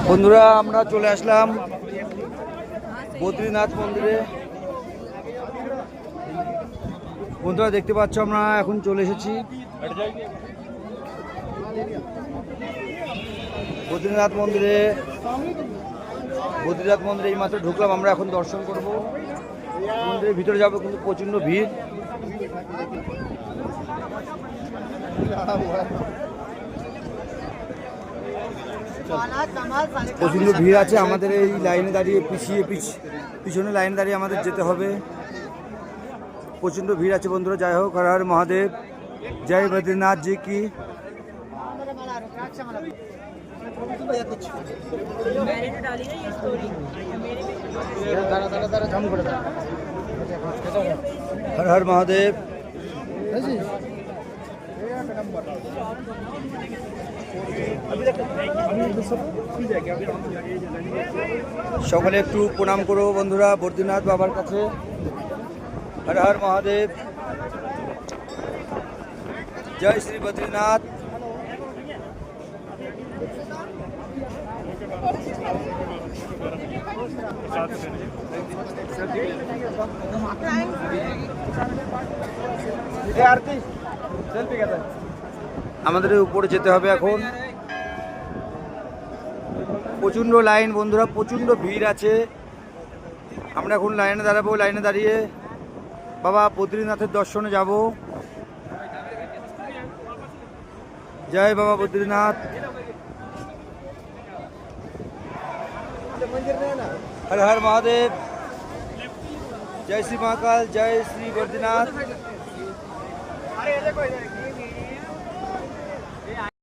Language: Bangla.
বন্ধুরা আমরা চলে আসলাম বদ্রীনাথ মন্দিরে। বন্ধুরা দেখতে পাচ্ছ আমরা এখন চলে এসেছি বদ্রীনাথ মন্দিরে। বদ্রীনাথ মন্দিরে এই মাত্র ঢুকলাম, আমরা এখন দর্শন করব, মন্দিরের ভিতরে যাবো, কিন্তু প্রচণ্ড ভিড়। প্রচণ্ড ভিড় আছে, আমাদের এই লাইনে দাঁড়িয়ে পিছনে লাইনে দাঁড়িয়ে আমাদের যেতে হবে। প্রচণ্ড ভিড় আছে বন্ধুরা। যাই হোক, হর হর মহাদেব, জয় বদ্রীনাথ জি কি। হর হর মহাদেব। সকলে একটু প্রণাম করো বন্ধুরা বদ্রীনাথ বাবার কাছে। হর হর মহাদেব, জয় শ্রী বদ্রীনাথ। আমাদের উপরে যেতে হবে এখন। প্রচণ্ড লাইন বন্ধুরা, প্রচণ্ড ভিড় আছে। আমরা এখন লাইনে দাঁড়াবো, লাইনে দাঁড়িয়ে বাবা বদ্রীনাথের দর্শনে যাব। জয় বাবা বদ্রীনাথ। হর হর মহাদেব, জয় শ্রী মহাকাল, জয় শ্রী বদ্রীনাথ।